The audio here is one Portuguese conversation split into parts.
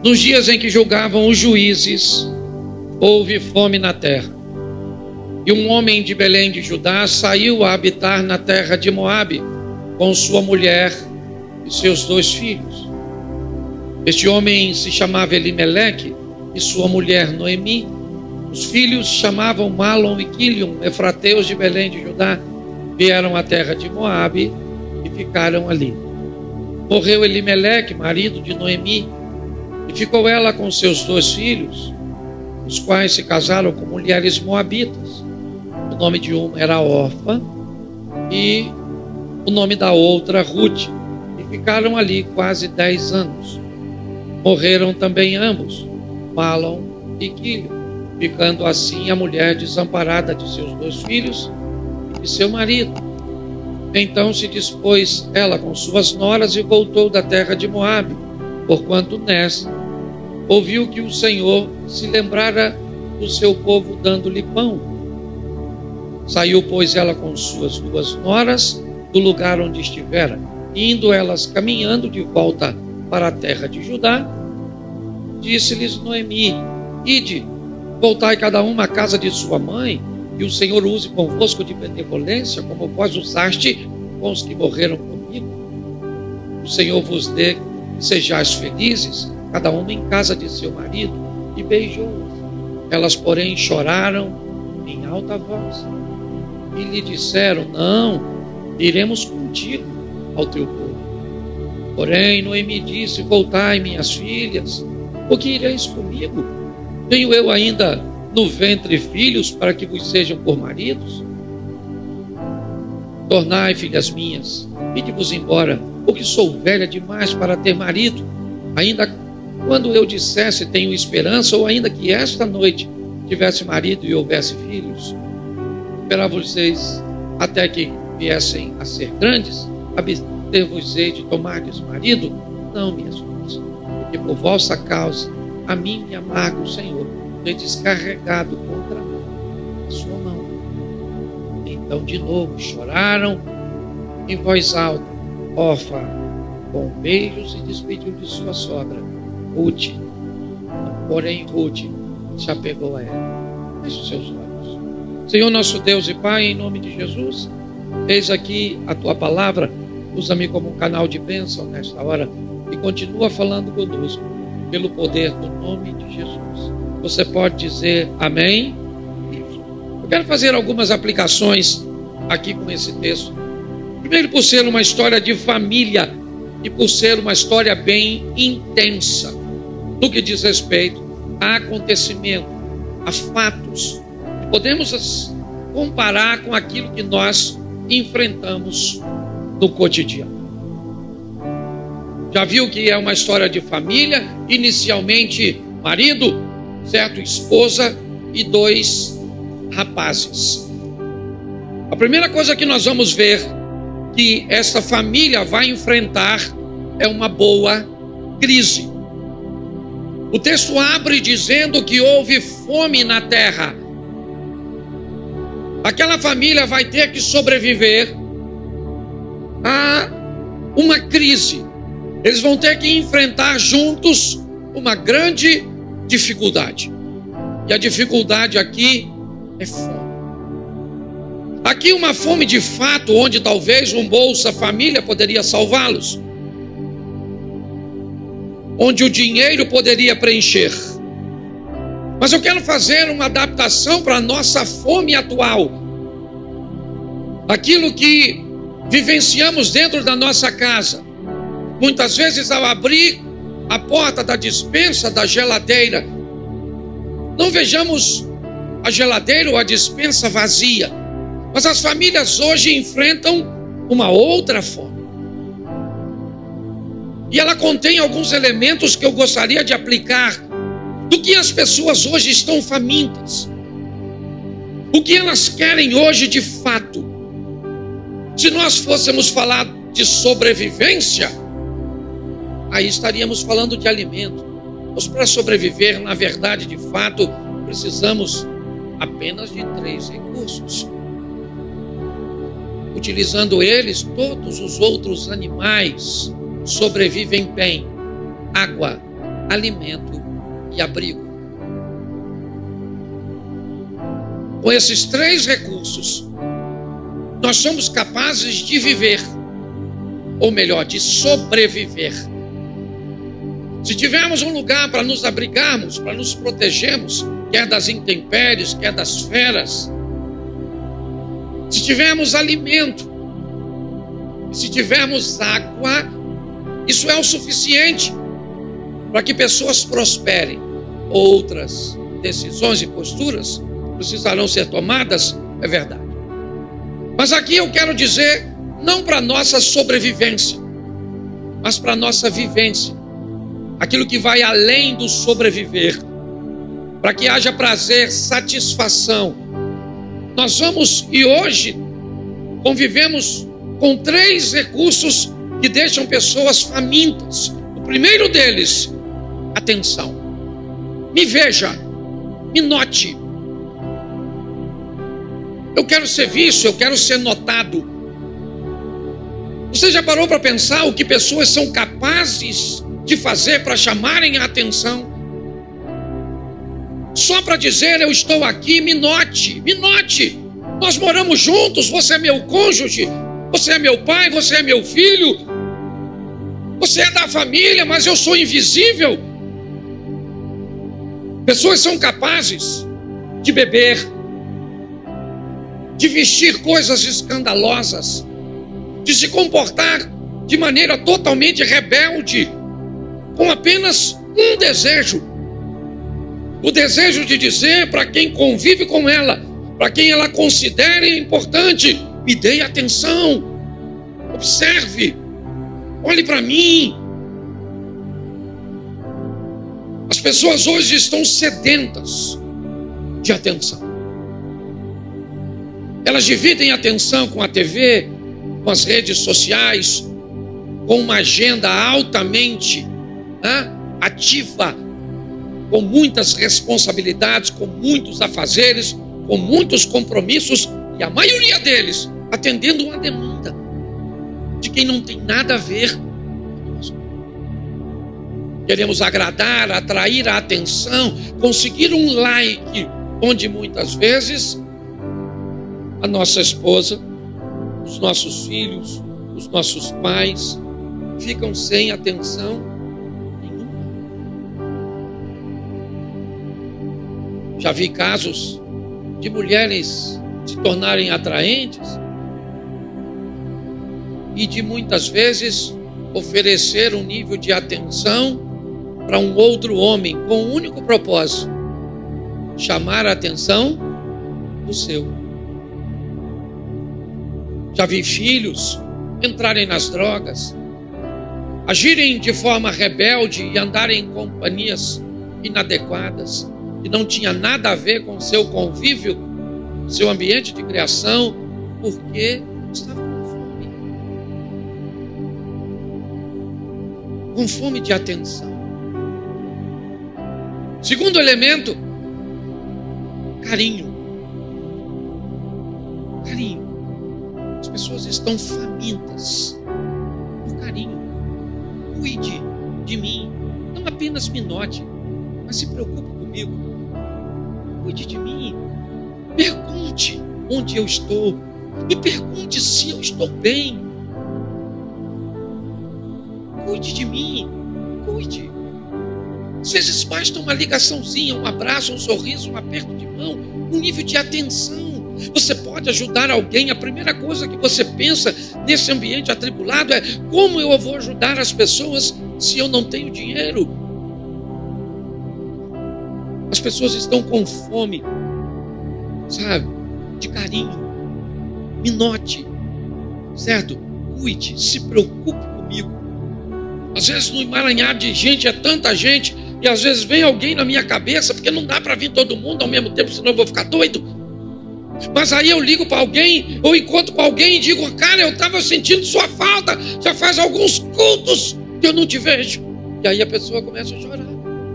Nos dias em que julgavam os juízes, houve fome na terra. E um homem de Belém de Judá saiu a habitar na terra de Moabe, com sua mulher e seus 2 filhos. Este homem se chamava Elimeleque e sua mulher Noemi. Os filhos chamavam Malom e Quilion, efrateus de Belém de Judá. Vieram à terra de Moabe e ficaram ali. Morreu Elimeleque, marido de Noemi, e ficou ela com seus 2 filhos, os quais se casaram com mulheres moabitas. O nome de uma era Orfa e o nome da outra Ruth, e ficaram ali quase 10 anos. Morreram também ambos, Malom e Quilion, ficando assim a mulher desamparada de seus 2 filhos e de seu marido. Então se dispôs ela com suas noras e voltou da terra de Moabe, porquanto nessa ouviu que o Senhor se lembrara do seu povo, dando-lhe pão. Saiu, pois, ela com suas 2 noras do lugar onde estivera, indo elas caminhando de volta para a terra de Judá. Disse-lhes Noemi: ide, voltai cada uma à casa de sua mãe, e o Senhor use convosco de benevolência, como vós usaste com os que morreram comigo. O Senhor vos dê que sejais felizes, cada uma em casa de seu marido. E beijou-as. Elas, porém, choraram em alta voz e lhe disseram: não, iremos contigo ao teu povo. Porém Noemi disse: voltai, minhas filhas, porque ireis comigo? Tenho eu ainda no ventre filhos para que vos sejam por maridos? Tornai, filhas minhas, ide-vos embora, porque sou velha demais para ter marido. Ainda quando eu dissesse tenho esperança, ou ainda que esta noite tivesse marido e houvesse filhos, esperar-vos-eis até que viessem a ser grandes, abster-vos-ei de tomar-lhes marido? Não, minhas filhas, porque por vossa causa a mim me amarga o Senhor, tem descarregado contra mim a sua mão. Então de novo choraram em voz alta. Orfa, com beijos, e despediu de sua sogra Ruth. Porém Ruth se apegou a ela. Feche os seus olhos. Senhor nosso Deus e Pai, em nome de Jesus, eis aqui a tua palavra. Usa-me como um canal de bênção nesta hora e continua falando conosco pelo poder do nome de Jesus. Você pode dizer amém? Eu quero fazer algumas aplicações aqui com esse texto. Primeiro, por ser uma história de família e por ser uma história bem intensa no que diz respeito a acontecimento, a fatos. Podemos comparar com aquilo que nós enfrentamos no cotidiano. Já viu que é uma história de família? Inicialmente, marido, certo? Esposa e 2 rapazes. A primeira coisa que nós vamos ver que essa família vai enfrentar é uma boa crise. O texto abre dizendo que houve fome na terra. Aquela família vai ter que sobreviver a uma crise. Eles vão ter que enfrentar juntos uma grande dificuldade. E a dificuldade aqui é fome. Aqui uma fome de fato, onde talvez um Bolsa Família poderia salvá-los. Onde o dinheiro poderia preencher. Mas eu quero fazer uma adaptação para a nossa fome atual. Aquilo que vivenciamos dentro da nossa casa. Muitas vezes ao abrir a porta da despensa, da geladeira, não vejamos a geladeira ou a despensa vazia. Mas as famílias hoje enfrentam uma outra fome. E ela contém alguns elementos que eu gostaria de aplicar do que as pessoas hoje estão famintas. O que elas querem hoje de fato. Se nós fôssemos falar de sobrevivência, aí estaríamos falando de alimento. Mas para sobreviver, na verdade, de fato, precisamos apenas de 3 recursos. Utilizando eles, todos os outros animais sobrevivem bem: água, alimento e abrigo. Com esses 3 recursos, nós somos capazes de viver, ou melhor, de sobreviver. Se tivermos um lugar para nos abrigarmos, para nos protegermos, quer das intempéries, quer das feras, se tivermos alimento, se tivermos água, isso é o suficiente para que pessoas prosperem. Outras decisões e posturas precisarão ser tomadas, é verdade. Mas aqui eu quero dizer, não para nossa sobrevivência, mas para nossa vivência. Aquilo que vai além do sobreviver, para que haja prazer, satisfação. Nós vamos, e hoje, convivemos com 3 recursos que deixam pessoas famintas. O primeiro deles, atenção. Me veja, me note. Eu quero ser visto, eu quero ser notado. Você já parou para pensar o que pessoas são capazes de fazer para chamarem a atenção? Só para dizer, eu estou aqui, me note, me note. Nós moramos juntos, você é meu cônjuge, você é meu pai, você é meu filho, você é da família, mas eu sou invisível. Pessoas são capazes de beber, de vestir coisas escandalosas, de se comportar de maneira totalmente rebelde, com apenas um desejo. O desejo de dizer para quem convive com ela, para quem ela considere importante, me dê atenção, observe, olhe para mim. As pessoas hoje estão sedentas de atenção. Elas dividem a atenção com a TV, com as redes sociais, com uma agenda altamente ativa, com muitas responsabilidades, com muitos afazeres, com muitos compromissos, e a maioria deles atendendo uma demanda de quem não tem nada a ver conosco. Queremos agradar, atrair a atenção, conseguir um like, onde muitas vezes a nossa esposa, os nossos filhos, os nossos pais ficam sem atenção nenhuma. Já vi casos de mulheres se tornarem atraentes e de muitas vezes oferecer um nível de atenção para um outro homem com o único propósito: chamar a atenção do seu. Já vi filhos entrarem nas drogas, agirem de forma rebelde e andarem em companhias inadequadas, que não tinha nada a ver com o seu convívio, seu ambiente de criação, porque estavam com fome de atenção. Segundo elemento, carinho. Carinho. As pessoas estão famintas por carinho. Cuide de mim. Não apenas me note, mas se preocupe comigo. Cuide de mim. Pergunte onde eu estou. Me pergunte se eu estou bem. Cuide de mim. Cuide. Às vezes basta uma ligaçãozinha, um abraço, um sorriso, um aperto de mão, um nível de atenção. Você pode ajudar alguém. A primeira coisa que você pensa nesse ambiente atribulado é: como eu vou ajudar as pessoas se eu não tenho dinheiro? As pessoas estão com fome, sabe, de carinho. Me note, certo? Cuide, se preocupe comigo. Às vezes no emaranhado de gente, é tanta gente, e às vezes vem alguém na minha cabeça, porque não dá para vir todo mundo ao mesmo tempo, senão eu vou ficar doido. Mas aí eu ligo para alguém, ou encontro com alguém e digo: cara, eu estava sentindo sua falta, já faz alguns cultos que eu não te vejo. E aí a pessoa começa a chorar.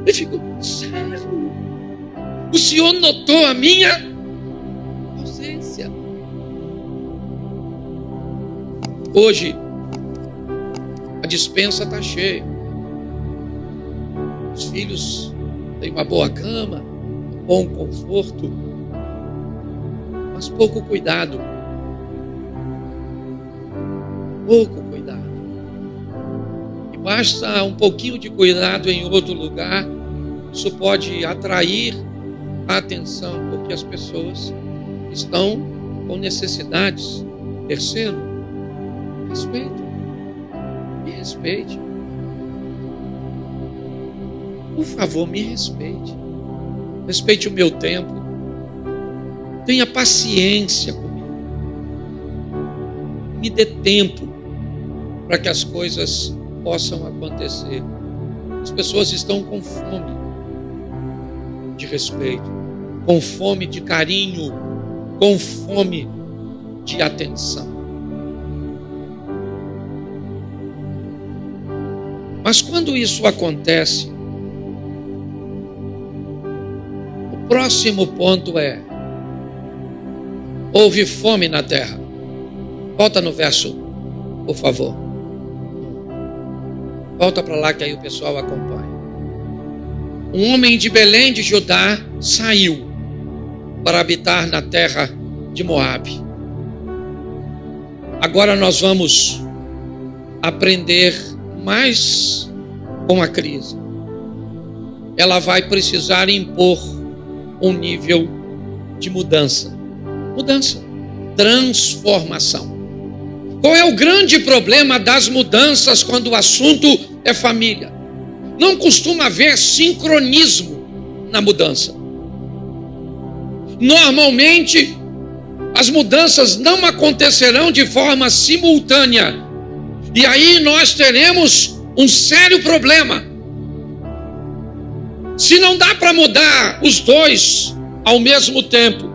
Eu fico: sério? O Senhor notou a minha ausência? Hoje a despensa está cheia. Os filhos têm uma boa cama, um bom conforto, mas pouco cuidado. Pouco cuidado. E basta um pouquinho de cuidado em outro lugar, isso pode atrair a atenção, porque as pessoas estão com necessidades. Terceiro, respeito. Me respeite. Por favor, me respeite. Respeite o meu tempo. Tenha paciência comigo. Me dê tempo para que as coisas possam acontecer. As pessoas estão com fome de respeito, com fome de carinho, com fome de atenção. Mas quando isso acontece, o próximo ponto é: houve fome na terra. Volta no verso, por favor. Volta para lá que aí o pessoal acompanha. Um homem de Belém de Judá saiu para habitar na terra de Moabe. Agora nós vamos aprender mais com a crise. Ela vai precisar impor um nível de mudança. Mudança, transformação. Qual é o grande problema das mudanças quando o assunto é família? Não costuma haver sincronismo na mudança. Normalmente, as mudanças não acontecerão de forma simultânea. E aí nós teremos um sério problema. Se não dá para mudar os dois ao mesmo tempo,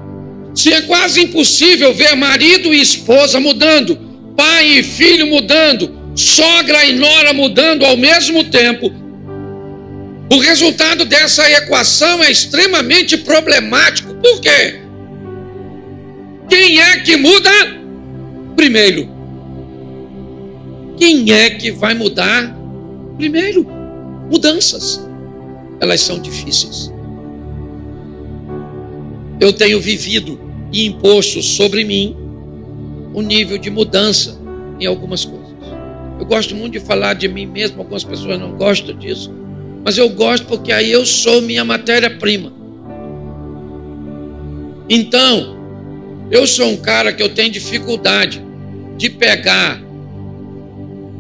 se é quase impossível ver marido e esposa mudando, pai e filho mudando, sogra e nora mudando ao mesmo tempo, o resultado dessa equação é extremamente problemático. Por quê? Quem é que muda primeiro? Quem é que vai mudar primeiro? Mudanças, elas são difíceis. Eu tenho vivido e imposto sobre mim um nível de mudança em algumas coisas. Eu gosto muito de falar de mim mesmo, algumas pessoas não gostam disso, mas eu gosto porque aí eu sou minha matéria-prima. Então, eu sou um cara que eu tenho dificuldade de pegar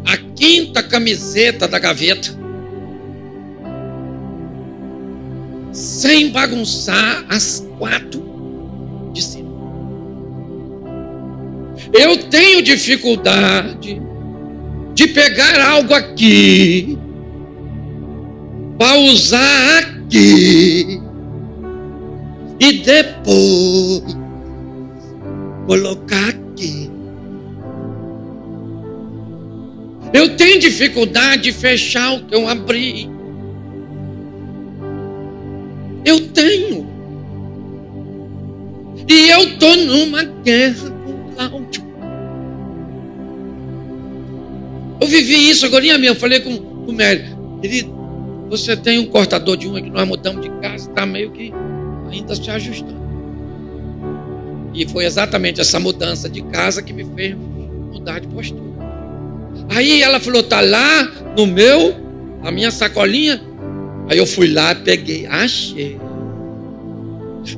a quinta camiseta da gaveta sem bagunçar as 4 de cima. Eu tenho dificuldade de pegar algo aqui para usar aqui e depois colocar aqui. Eu tenho dificuldade de fechar o que eu abri. Eu tenho. E eu estou numa guerra com o Cláudio. Eu vivi isso agora, eu falei com o médico. Querido, você tem um cortador de unha que nós mudamos de casa, está meio que ainda se ajustando. E foi exatamente essa mudança de casa que me fez mudar de postura. Aí ela falou, tá lá na minha sacolinha. Aí eu fui lá, peguei, achei.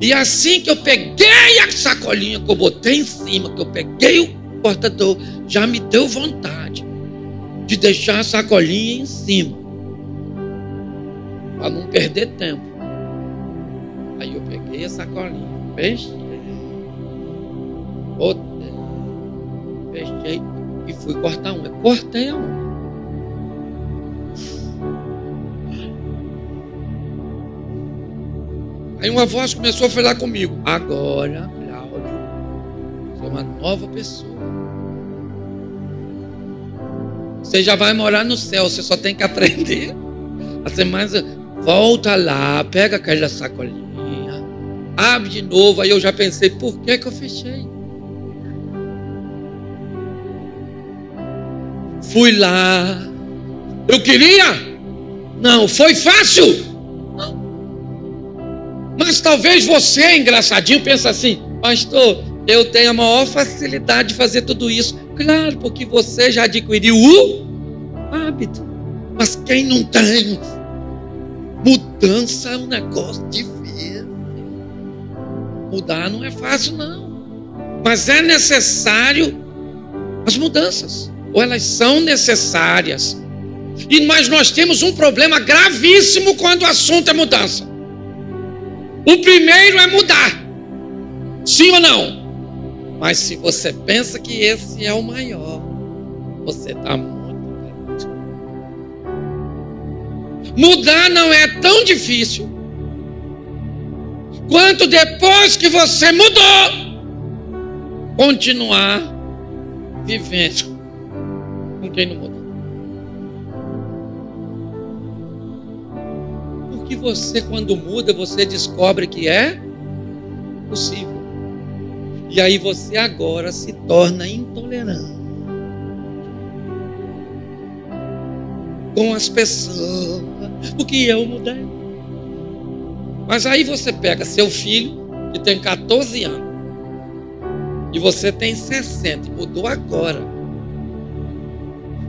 E assim que eu peguei a sacolinha, que eu botei em cima, que eu peguei o cortador, já me deu vontade de deixar a sacolinha em cima, para não perder tempo. Aí eu peguei a sacolinha, fechei, botei, fechei e fui cortar a unha. Cortei a unha. Aí uma voz começou a falar comigo. Agora, Cláudio, você é uma nova pessoa. Você já vai morar no céu, você só tem que aprender a ser mais... Volta lá, pega aquela sacolinha, abre de novo. Aí eu já pensei, por que eu fechei? Fui lá. Eu queria Não. Foi fácil? Não. Mas talvez você, engraçadinho, pensa assim: pastor, eu tenho a maior facilidade de fazer tudo isso. Claro, porque você já adquiriu o hábito. Mas quem não tem? Mudança é um negócio difícil. Mudar não é fácil, não. Mas é necessário as mudanças. Ou elas são necessárias. Mas nós temos um problema gravíssimo quando o assunto é mudança. O primeiro é mudar. Sim ou não? Mas se você pensa que esse é o maior, você está muito errado. Mudar não é tão difícil quanto depois que você mudou, continuar vivendo com quem não mudou. Porque você, quando muda, você descobre que é possível. E aí você agora se torna intolerante com as pessoas, porque eu mudei. Mas aí você pega seu filho, que tem 14 anos, e você tem 60, e mudou agora.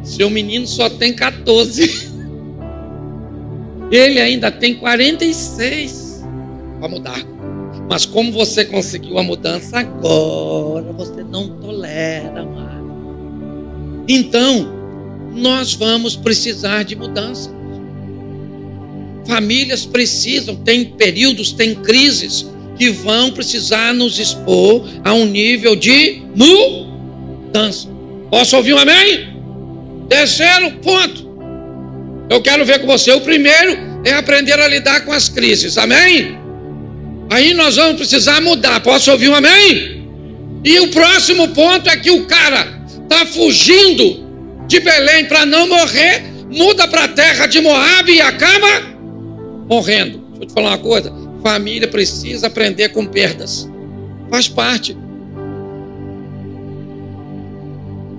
Seu menino só tem 14. Ele ainda tem 46 para mudar. Mas como você conseguiu a mudança agora, você não tolera mais. Então, nós vamos precisar de mudança. Famílias precisam, tem períodos, tem crises que vão precisar nos expor a um nível de mudança. Posso ouvir um amém? Terceiro ponto. Eu quero ver com você. O primeiro é aprender a lidar com as crises. Amém? Aí nós vamos precisar mudar. Posso ouvir um amém? E o próximo ponto é que o cara está fugindo de Belém para não morrer, muda para a terra de Moabe e acaba morrendo. Deixa eu te falar uma coisa. Família precisa aprender com perdas. Faz parte.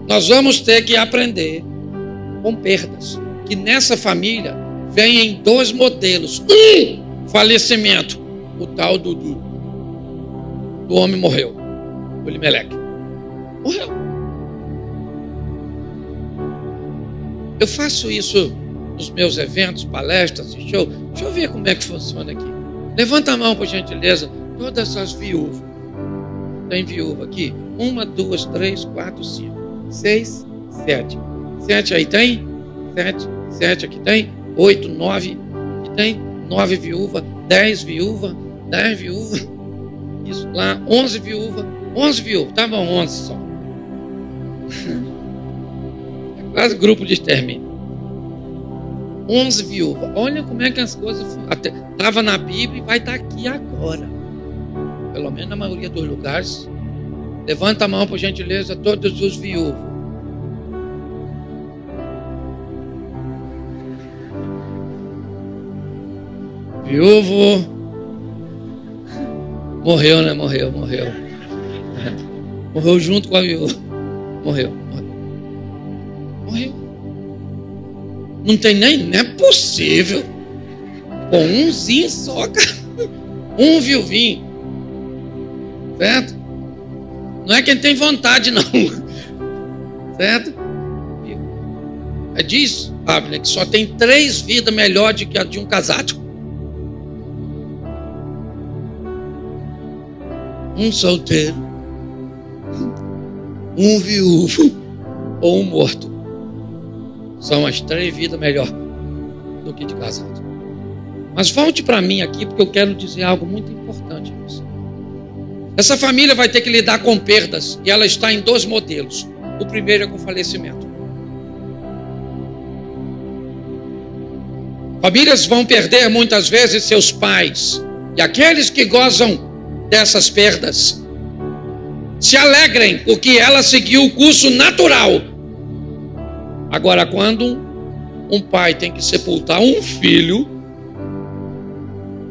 Nós vamos ter que aprender com perdas. Que nessa família vem em 2 modelos. Falecimento. O tal do homem morreu. O Elimeleque. Morreu. Eu faço isso nos meus eventos, palestras e show. Deixa eu ver como é que funciona aqui. Levanta a mão, por gentileza. Todas as viúvas. Tem viúva aqui. 1, 2, 3, 4, 5, 6, 7. 7 aí tem? 7 aqui tem? 8, 9 aqui tem? 9 viúvas. 10 viúvas. 10 viúvas. Isso lá. 11 viúvas. 11 viúvas. Tá bom, 11 só. É quase grupo de extermínio. 11 viúvas. Olha como é que as coisas... Estava na Bíblia e vai estar aqui agora. Pelo menos na maioria dos lugares. Levanta a mão, por gentileza, todos os viúvos. Viúvo... Morreu, né? Morreu. Morreu junto com a viúva. Morreu. Não tem nem... Não é possível. Com umzinho só, cara. Um viuvinho. Certo? Não é quem tem vontade, não. Certo? Diz, Abner, que só tem 3 vidas melhor do que a de um casado. Um solteiro, um viúvo ou um morto. São as 3 vidas melhor do que de casado. Mas volte para mim aqui, porque eu quero dizer algo muito importante a você. Essa família vai ter que lidar com perdas, e ela está em 2 modelos. O primeiro é com falecimento. Famílias vão perder muitas vezes seus pais, e aqueles que gozam dessas perdas se alegrem, porque ela seguiu o curso natural. Agora, quando um pai tem que sepultar um filho,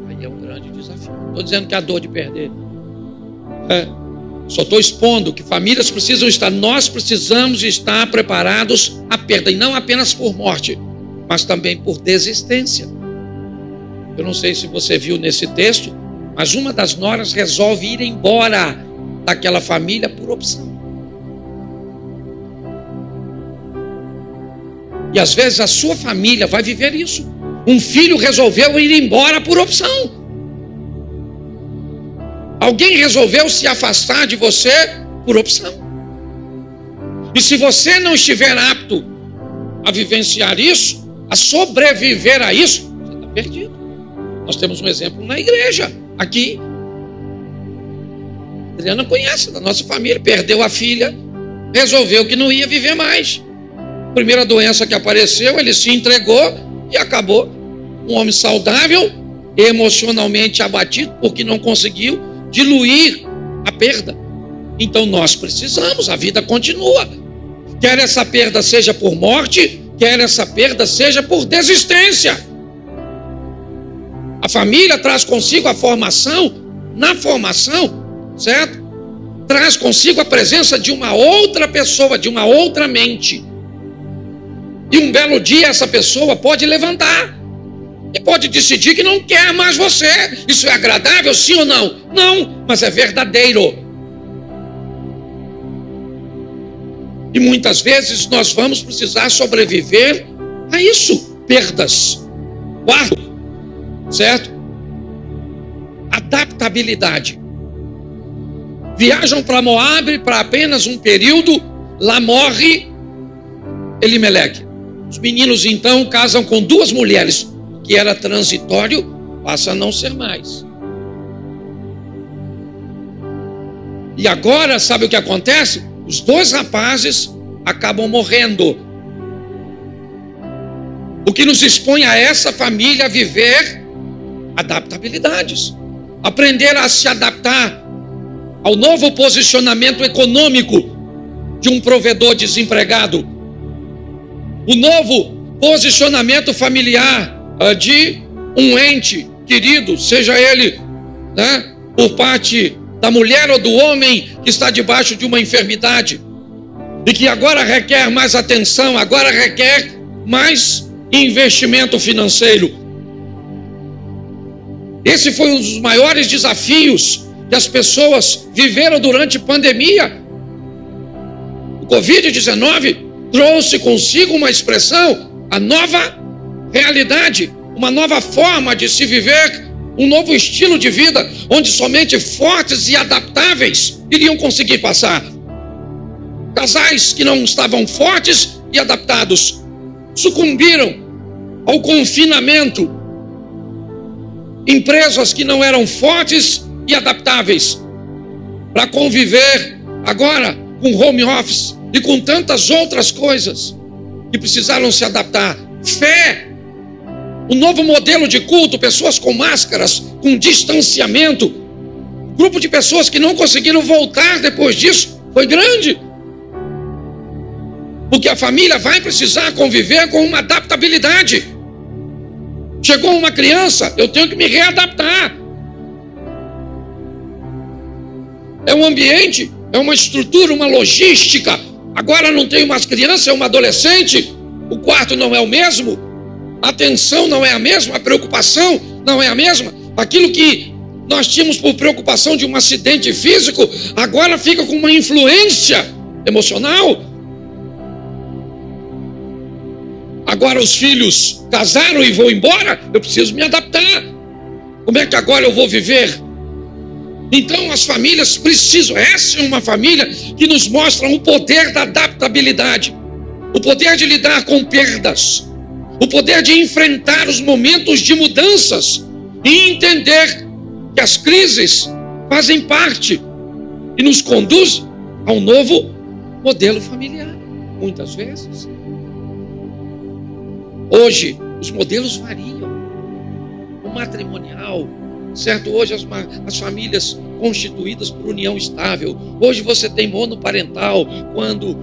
aí é um grande desafio. Estou dizendo que a dor de perder, só estou expondo que famílias precisam estar, nós precisamos estar preparados à perda, e não apenas por morte, mas também por desistência. Eu não sei se você viu nesse texto, mas uma das noras resolve ir embora daquela família por opção. E às vezes a sua família vai viver isso. Um filho resolveu ir embora por opção. Alguém resolveu se afastar de você por opção. E se você não estiver apto a vivenciar isso, a sobreviver a isso, você está perdido. Nós temos um exemplo na igreja, aqui. A Adriana conhece, da nossa família, perdeu a filha, resolveu que não ia viver mais. Primeira doença que apareceu, ele se entregou e acabou. Um homem saudável, emocionalmente abatido, porque não conseguiu diluir a perda. Então nós precisamos, a vida continua. Quer essa perda seja por morte, quer essa perda seja por desistência. A família traz consigo a formação, na formação, certo? Traz consigo a presença de uma outra pessoa, de uma outra mente. E um belo dia essa pessoa pode levantar e pode decidir que não quer mais você. Isso é agradável, sim ou não? Não, mas é verdadeiro. E muitas vezes nós vamos precisar sobreviver a isso. Perdas. Quarto, certo? Adaptabilidade. Viajam para Moabe para apenas um período. Lá morre Elimeleque. Os meninos então casam com duas mulheres. Que era transitório, passa a não ser mais. E agora, sabe o que acontece? Os dois rapazes acabam morrendo. O que nos expõe a essa família a viver adaptabilidades. Aprender a se adaptar ao novo posicionamento econômico de um provedor desempregado. O novo posicionamento familiar de um ente querido, seja ele, né, por parte da mulher ou do homem que está debaixo de uma enfermidade e que agora requer mais atenção, agora requer mais investimento financeiro. Esse foi um dos maiores desafios que as pessoas viveram durante a pandemia. O Covid-19 trouxe consigo uma expressão, a nova realidade, uma nova forma de se viver, um novo estilo de vida, onde somente fortes e adaptáveis iriam conseguir passar. Casais que não estavam fortes e adaptados sucumbiram ao confinamento. Empresas que não eram fortes e adaptáveis para conviver agora com home office e com tantas outras coisas que precisaram se adaptar. Fé, um novo modelo de culto, pessoas com máscaras, com distanciamento, grupo de pessoas que não conseguiram voltar depois disso, foi grande. Porque a família vai precisar conviver com uma adaptabilidade. Chegou uma criança, eu tenho que me readaptar. É um ambiente, é uma estrutura, uma logística. Agora não tenho mais criança, é uma adolescente. O quarto não é o mesmo. A atenção não é a mesma, a preocupação não é a mesma. Aquilo que nós tínhamos por preocupação de um acidente físico, agora fica com uma influência emocional. Agora os filhos casaram e vão embora, eu preciso me adaptar. Como é que agora eu vou viver? Então as famílias precisam, essa é uma família que nos mostra o poder da adaptabilidade, o poder de lidar com perdas, o poder de enfrentar os momentos de mudanças e entender que as crises fazem parte e nos conduzem a um novo modelo familiar, muitas vezes. Hoje, os modelos variam. O matrimonial, certo? Hoje as famílias constituídas por união estável. Hoje você tem monoparental, quando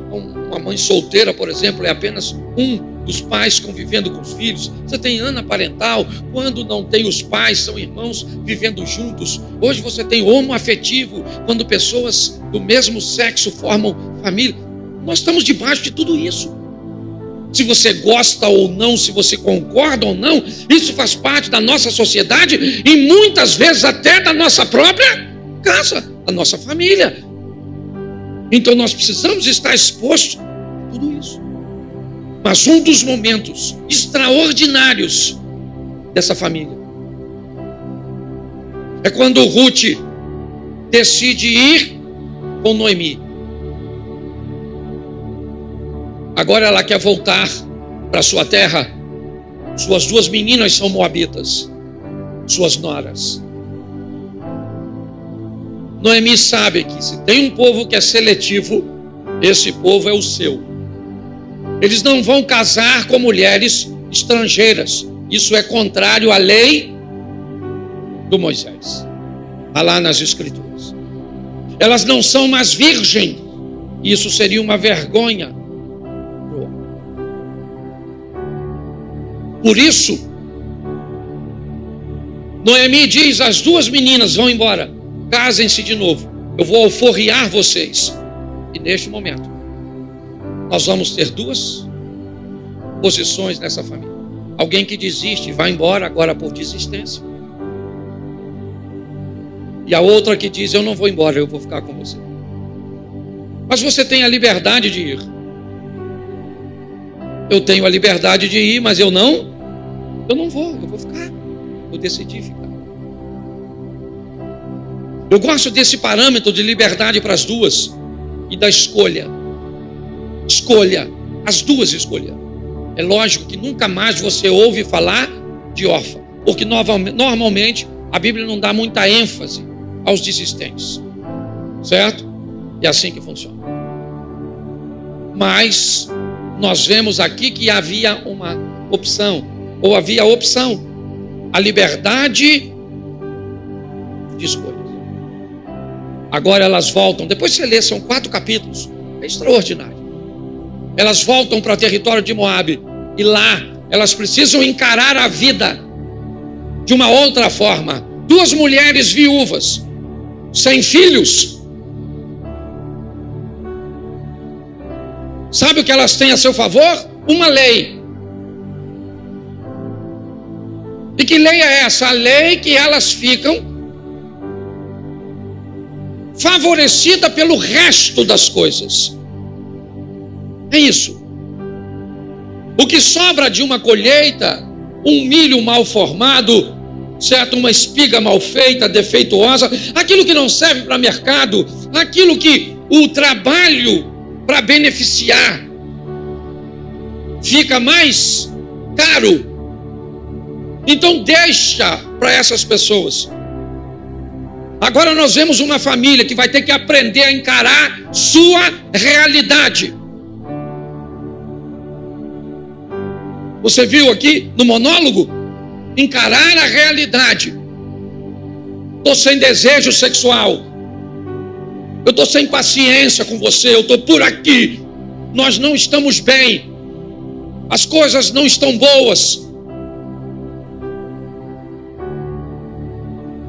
uma mãe solteira, por exemplo, é apenas um dos pais convivendo com os filhos. Você tem anaparental, quando não tem os pais, são irmãos vivendo juntos. Hoje você tem homoafetivo, quando pessoas do mesmo sexo formam família. Nós estamos debaixo de tudo isso. se você gosta ou não, se você concorda ou não, isso faz parte da nossa sociedade e muitas vezes até da nossa própria casa, da nossa família. Então nós precisamos estar expostos a tudo isso. Mas um dos momentos extraordinários dessa família é quando Ruth decide ir com Noemi. Agora ela quer voltar para sua terra. Suas duas meninas são moabitas, suas noras. Noemi sabe que se tem um povo que é seletivo, esse povo é o seu. Eles não vão casar com mulheres estrangeiras. Isso é contrário à lei do Moisés. Está lá nas Escrituras. Elas não são mais virgens. Isso seria uma vergonha. Por isso, Noemi diz: as duas meninas vão embora, casem-se de novo, eu vou alforriar vocês. E neste momento, nós vamos ter duas posições nessa família. Alguém que desiste e vai embora agora por desistência. E a outra que diz: eu não vou embora, eu vou ficar com você. Mas você tem a liberdade de ir. Eu tenho a liberdade de ir, mas eu não vou, eu vou ficar. Eu decidi ficar. Eu gosto desse parâmetro de liberdade para as duas e da escolha. Escolha, as duas escolheram. É lógico que nunca mais você ouve falar de órfã, porque normalmente a Bíblia não dá muita ênfase aos desistentes, certo? É assim que funciona. Mas nós vemos aqui que havia uma opção, ou havia opção, a liberdade de escolha. Agora elas voltam, depois você lê, são 4 capítulos, é extraordinário. Elas voltam para o território de Moabe, e lá elas precisam encarar a vida de uma outra forma. 2 mulheres viúvas, sem filhos. Sabe o que elas têm a seu favor? Uma lei. E que lei é essa? A lei que elas ficam favorecidas pelo resto das coisas. É isso. O que sobra de uma colheita, um milho mal formado, certo? Uma espiga mal feita, defeituosa, aquilo que não serve para mercado, aquilo que o trabalho para beneficiar fica mais caro. Então deixa para essas pessoas. Agora nós vemos uma família que vai ter que aprender a encarar sua realidade. Você viu aqui no monólogo? Encarar a realidade. Estou sem desejo sexual. Eu estou sem paciência com você. Eu estou por aqui. Nós não estamos bem. As coisas não estão boas.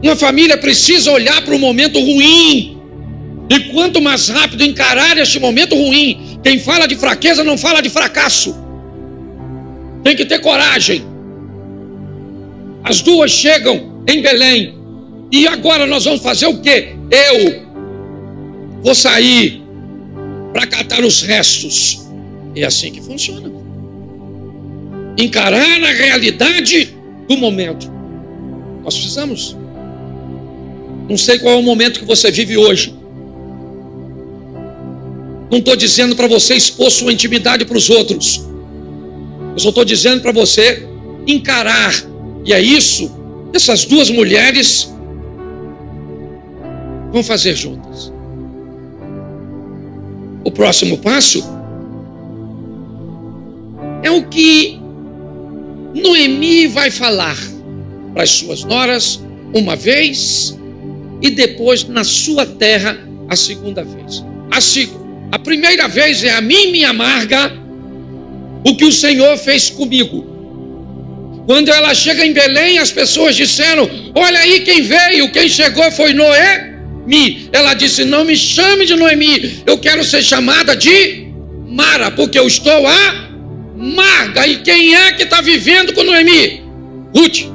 Uma família precisa olhar para o momento ruim. E quanto mais rápido encarar este momento ruim, quem fala de fraqueza não fala de fracasso. Tem que ter coragem. As duas chegam em Belém. E agora nós vamos fazer o quê? Eu vou sair para catar os restos. É assim que funciona. Encarar a realidade do momento. Nós precisamos. Não sei qual é o momento que você vive hoje. Não estou dizendo para você expor sua intimidade para os outros. Eu só estou dizendo para você encarar. E é isso que essas 2 mulheres vão fazer juntas. O próximo passo é o que Noemi vai falar para as suas noras uma vez e depois na sua terra a segunda vez. A primeira vez é: a mim me amarga o que o Senhor fez comigo. Quando ela chega em Belém, as pessoas disseram: olha aí quem veio, quem chegou foi Noemi. Ela disse: não me chame de Noemi, eu quero ser chamada de Mara, porque eu estou amarga. E quem é que está vivendo com Noemi? Ruth.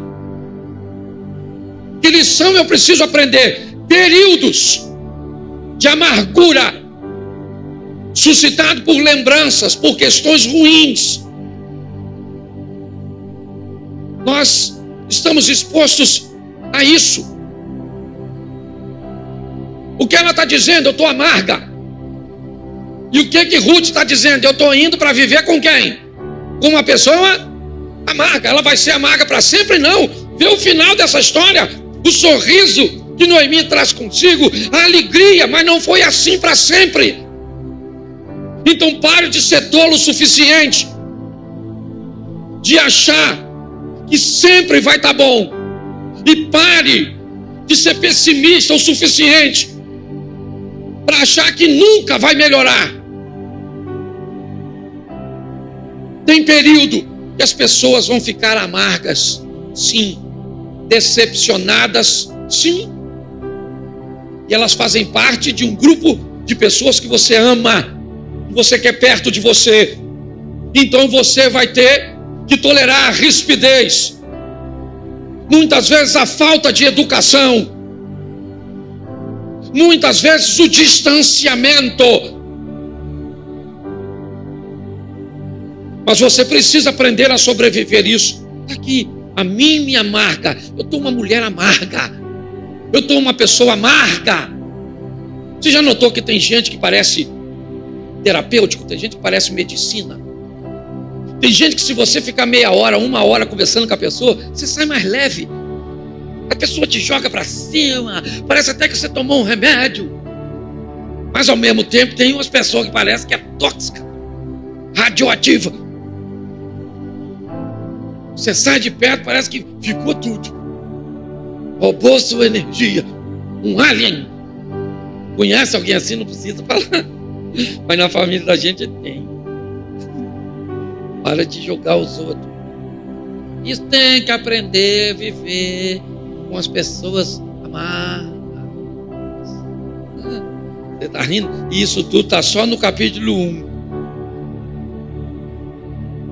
Que lição eu preciso aprender? Períodos de amargura suscitado por lembranças, por questões ruins. Nós estamos expostos a isso. O que ela está dizendo? Eu estou amarga. E o que Ruth está dizendo? Eu estou indo para viver com quem? Com uma pessoa amarga. Ela vai ser amarga para sempre? Não. Vê o final dessa história. O sorriso que Noemi traz consigo, a alegria, mas não foi assim para sempre. Então pare de ser tolo o suficiente de achar que sempre vai estar bom. E pare de ser pessimista o suficiente para achar que nunca vai melhorar. Tem período que as pessoas vão ficar amargas, sim. Decepcionadas, sim. E elas fazem parte de um grupo de pessoas que você ama, que você quer perto de você. Então você vai ter que tolerar a rispidez, muitas vezes a falta de educação, muitas vezes o distanciamento. Mas você precisa aprender a sobreviver isso. Aqui, a mim me amarga. Eu estou uma mulher amarga. Eu estou uma pessoa amarga. Você já notou que tem gente que parece terapêutico? Tem gente que parece medicina. Tem gente que se você ficar meia hora, uma hora conversando com a pessoa, você sai mais leve. A pessoa te joga para cima. Parece até que você tomou um remédio. Mas ao mesmo tempo tem umas pessoas que parecem que é tóxica, radioativa. Você sai de perto, parece que ficou tudo. Roubou sua energia. Um alien. Conhece alguém assim? Não precisa falar. Mas na família da gente tem. Para de julgar os outros. Isso tem que aprender a viver com as pessoas amargas. Você está rindo? E isso tudo está só no capítulo 1.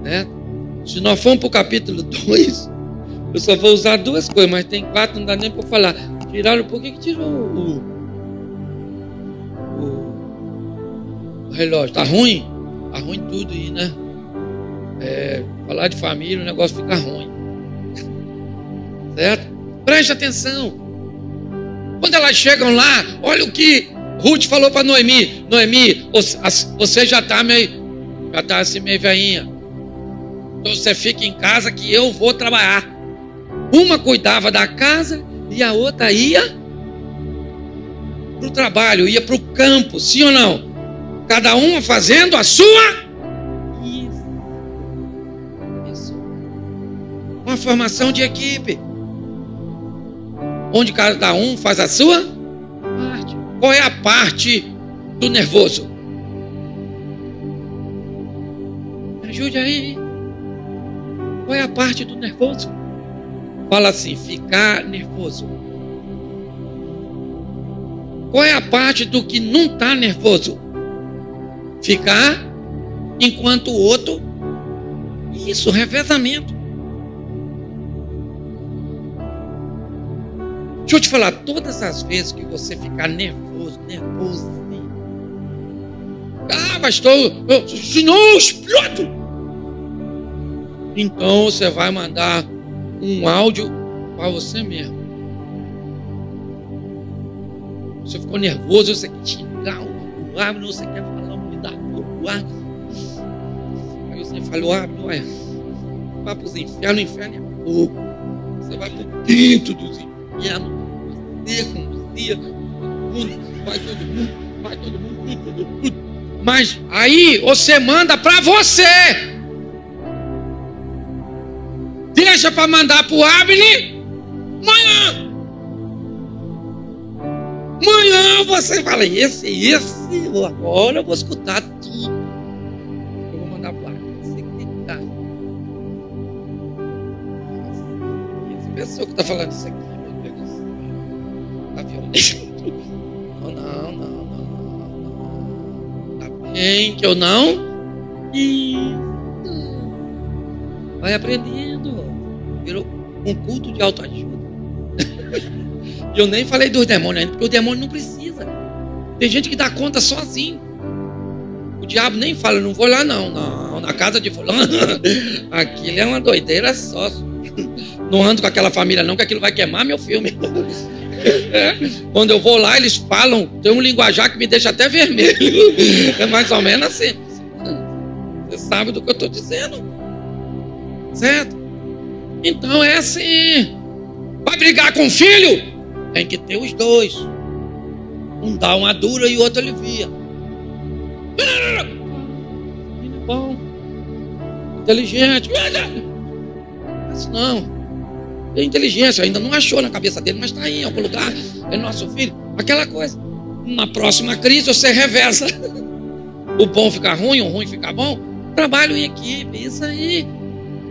Né? Se nós formos para o capítulo 2, eu só vou usar 2 coisas, mas tem 4, não dá nem para falar. Tiraram, por que tirou o relógio? Tá ruim? Tá ruim tudo aí, né? Falar de família, o negócio fica ruim. Certo? Preste atenção. Quando elas chegam lá, olha o que Ruth falou para Noemi. Noemi, você já está assim meio velhinha. Então você fica em casa que eu vou trabalhar. Uma cuidava da casa e a outra ia para o trabalho, ia para o campo, sim ou não? Cada uma fazendo a sua. Isso. Uma formação de equipe, onde cada um faz a sua parte. Qual é a parte do nervoso? Me ajude aí. Qual é a parte do nervoso? Fala assim, ficar nervoso. Qual é a parte do que não está nervoso? Ficar enquanto o outro. Isso, revezamento. Deixa eu te falar, todas as vezes que você ficar nervoso assim. Pastor, senão eu explodo. Então você vai mandar um áudio para você mesmo. Você ficou nervoso, você quer xingar o árbitro, você quer falar um lidar com o árbitro. Aí você fala, o árbitro vai para os infernos, o inferno é pouco. Você vai para o quinto dos infernos, você confia, vai todo mundo, tudo. Mas aí você manda para você. Deixa para mandar para o Abner amanhã você fala, esse, agora eu vou escutar tudo. Eu vou mandar para o Abner. Você acreditar. Essa pessoa que está falando isso aqui, meu Deus do céu, tá violento. Não. Tá bem que eu não. Vai aprendendo. Virou um culto de autoajuda. E eu nem falei dos demônios ainda, porque o demônio não precisa. Tem gente que dá conta sozinho. O diabo nem fala, não vou lá não, na casa de fulano. Aquilo é uma doideira só. Não ando com aquela família não, que aquilo vai queimar meu filme. Quando eu vou lá, eles falam, tem um linguajar que me deixa até vermelho. É mais ou menos assim. Você sabe do que eu estou dizendo, certo? Então é assim. Vai brigar com o filho? Tem que ter os dois. Um dá uma dura e o outro alivia. Menino bom, inteligente. Mas não. Tem inteligência, ainda não achou na cabeça dele, mas está aí em algum lugar. É nosso filho. Aquela coisa. Na próxima crise você reveza. O bom fica ruim, o ruim fica bom. Trabalho em equipe, isso aí.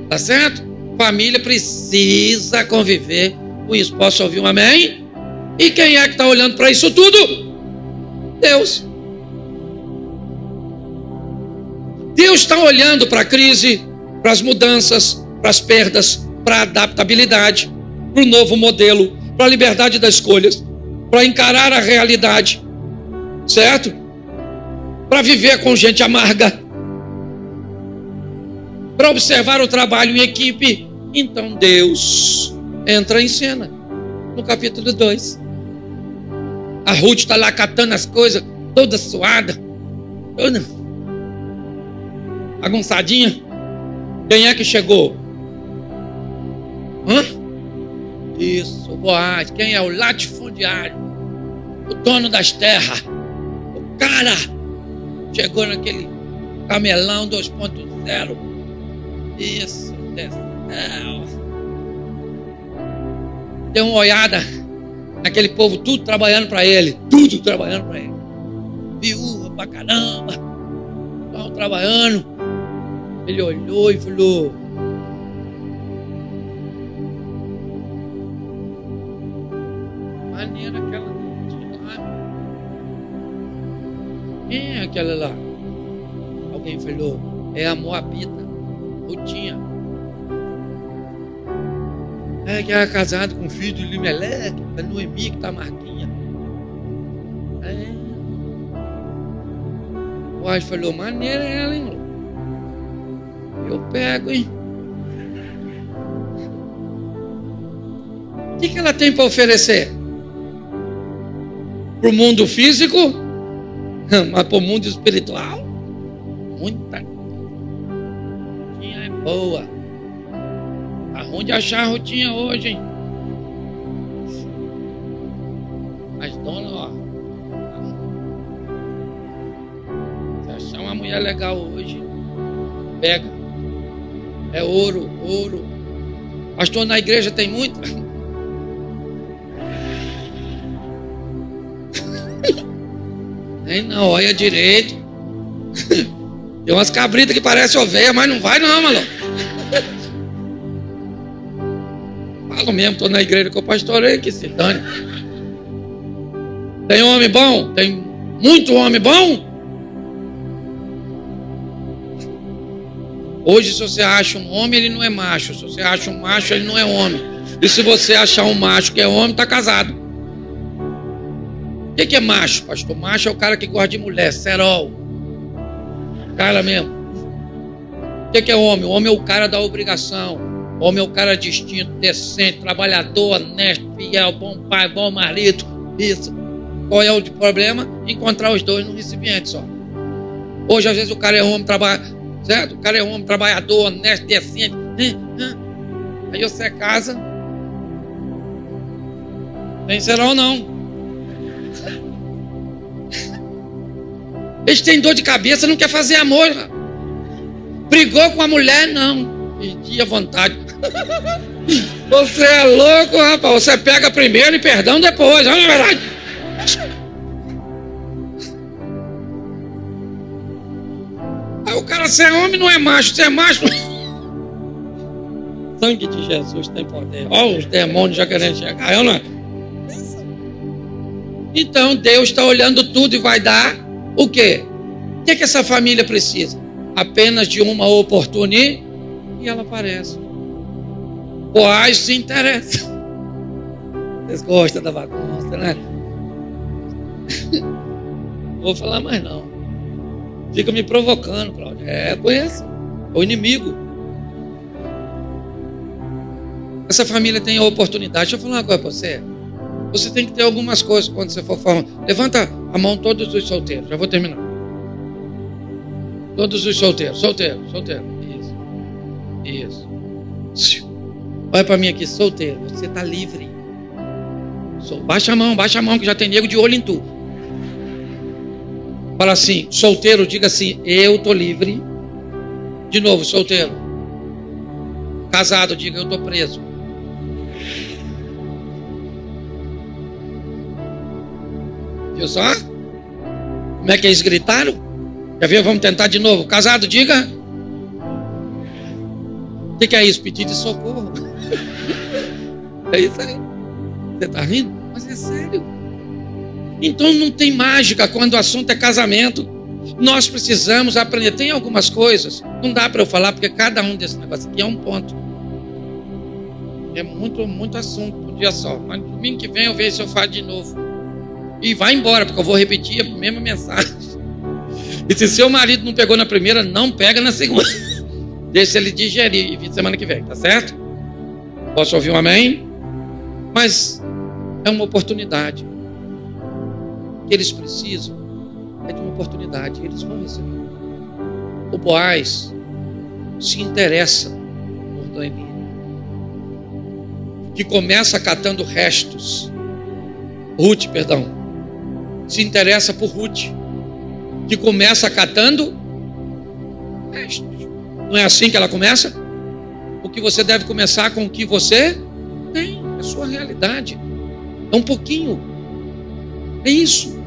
Tá certo? Família precisa conviver com isso. Posso ouvir um amém? E quem é que está olhando para isso tudo? Deus. Deus está olhando para a crise, para as mudanças, para as perdas, para a adaptabilidade, para o novo modelo, para a liberdade das escolhas, para encarar a realidade, certo? Para viver com gente amarga, para observar o trabalho em equipe. Então Deus entra em cena no capítulo 2. A Ruth está lá catando as coisas, toda suada, toda bagunçadinha. Quem é que chegou? Isso, o Boaz. Quem é? O latifundiário, o dono das terras. O cara chegou naquele camelão 2.0. Isso, desceu. Deu uma olhada naquele povo, tudo trabalhando para ele. Tudo trabalhando para ele. Viúva pra caramba. Estavam trabalhando. Ele olhou e falou: maneira aquela lá. Quem é aquela lá? Alguém falou: é a Moabita, Rutinha. É que era casado com o filho do Limeleque, da Noemi, que tá marquinha. O Boaz falou: maneira ela, hein? Eu pego, hein? O que ela tem para oferecer? Para o mundo físico? Mas para o mundo espiritual? Muita Rutinha é boa. Tá ruim de achar a Rutinha hoje, hein? Mas dona, ó, se achar uma mulher legal hoje, pega. É ouro, ouro. Pastor, na igreja tem muito. Nem não, olha direito. Tem umas cabritas que parecem ovelha, mas não vai não, maluco. Falo mesmo, estou na igreja que eu pastorei, que se dane. Tem homem bom? Tem muito homem bom? Hoje, se você acha um homem, ele não é macho. Se você acha um macho, ele não é homem. E se você achar um macho que é homem, está casado. O que é macho, pastor? Macho é o cara que gosta de mulher, cerol. Cara mesmo. O que é homem? O homem é o cara da obrigação. O homem é o cara distinto, decente, trabalhador, honesto, fiel, bom pai, bom marido. Isso. Qual é o problema? Encontrar os dois no recipiente só. Hoje, às vezes, o cara é homem, trabalha... Certo? O cara é um homem trabalhador, honesto, decente. Aí você casa. Tem serão não. Eles têm dor de cabeça, não quer fazer amor. Brigou com a mulher, não. Perdi a vontade. Você é louco, rapaz. Você pega primeiro e perdão depois. Olha a verdade. O cara, se é homem, não é macho. Se é macho, não... Sangue de Jesus tem poder. Olha os demônios já querendo chegar. Eu não... Então Deus está olhando tudo e vai dar o quê? O que essa família precisa? Apenas de uma oportunidade. E ela aparece. Boaz se interessa. Vocês gostam da bagunça, né? Não vou falar mais não. Fica me provocando, Cláudio. Conheço. É o inimigo. Essa família tem a oportunidade. Deixa eu falar uma coisa para você. Você tem que ter algumas coisas quando você for falar. Levanta a mão todos os solteiros. Já vou terminar. Todos os solteiros. Solteiro. Isso. Olha para mim aqui, solteiro. Você está livre. Baixa a mão que já tem nego de olho em tu. Fala assim, solteiro, diga assim, eu estou livre. De novo, solteiro. Casado, diga, eu estou preso. Viu só? Como é que eles gritaram? Já viu? Vamos tentar de novo. Casado, diga. O que é isso? Pedir de socorro. É isso aí. Você está rindo? Mas é sério. Então não tem mágica quando o assunto é casamento. Nós precisamos aprender. Tem algumas coisas, não dá para eu falar, porque cada um desse negócio aqui é um ponto. É muito assunto por dia só. Mas domingo que vem eu vejo se eu falo de novo. E vai embora, porque eu vou repetir a mesma mensagem. E se seu marido não pegou na primeira, não pega na segunda. Deixa ele digerir e vir semana que vem, tá certo? Posso ouvir um amém? Mas é uma oportunidade. Que eles precisam é de uma oportunidade. Eles vão receber. O Boaz se interessa por Noemi, que começa catando restos. Ruth, se interessa por Ruth, que começa catando restos. Não é assim que ela começa? Porque você deve começar com o que você tem, a sua realidade. É um pouquinho. É isso.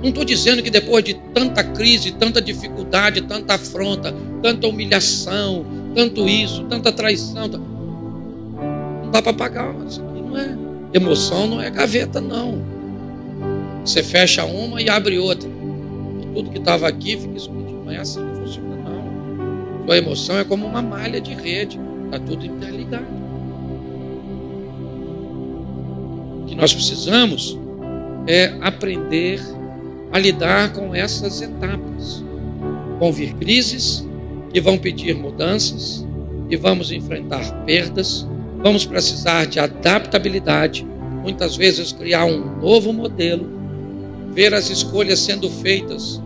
Não estou dizendo que depois de tanta crise, tanta dificuldade, tanta afronta, tanta humilhação, tanto isso, tanta traição, não dá para pagar. Isso aqui não é emoção, não é gaveta, não. Você fecha uma e abre outra. E tudo que estava aqui fica escondido. Não é assim que funciona, não. Sua emoção é como uma malha de rede. Está tudo interligado. O que nós precisamos é aprender a lidar com essas etapas. Vão vir crises que vão pedir mudanças e vamos enfrentar perdas. Vamos precisar de adaptabilidade, muitas vezes criar um novo modelo, ver as escolhas sendo feitas,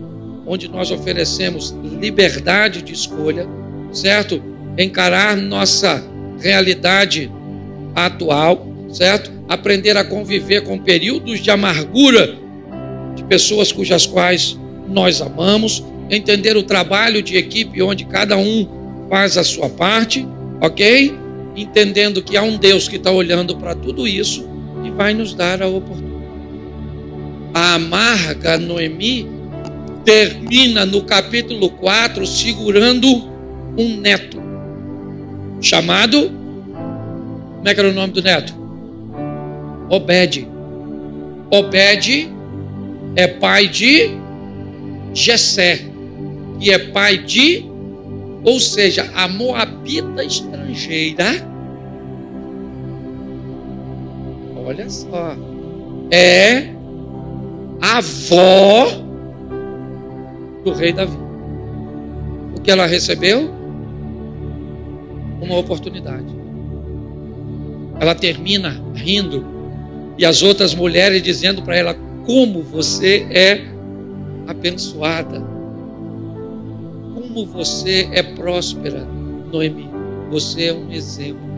onde nós oferecemos liberdade de escolha, certo? Encarar nossa realidade atual, certo? Aprender a conviver com períodos de amargura de pessoas cujas quais nós amamos, entender o trabalho de equipe onde cada um faz a sua parte, ok? Entendendo que há um Deus que está olhando para tudo isso e vai nos dar a oportunidade. A amarga Noemi termina no capítulo 4 segurando um neto chamado, como é que era o nome do neto? Obed. Obed é pai de Jessé, que é pai de, ou seja, a moabita estrangeira. Olha só, é a avó do rei Davi. O que ela recebeu? Uma oportunidade. Ela termina rindo e as outras mulheres dizendo para ela: como você é abençoada, como você é próspera, Noemi. Você é um exemplo.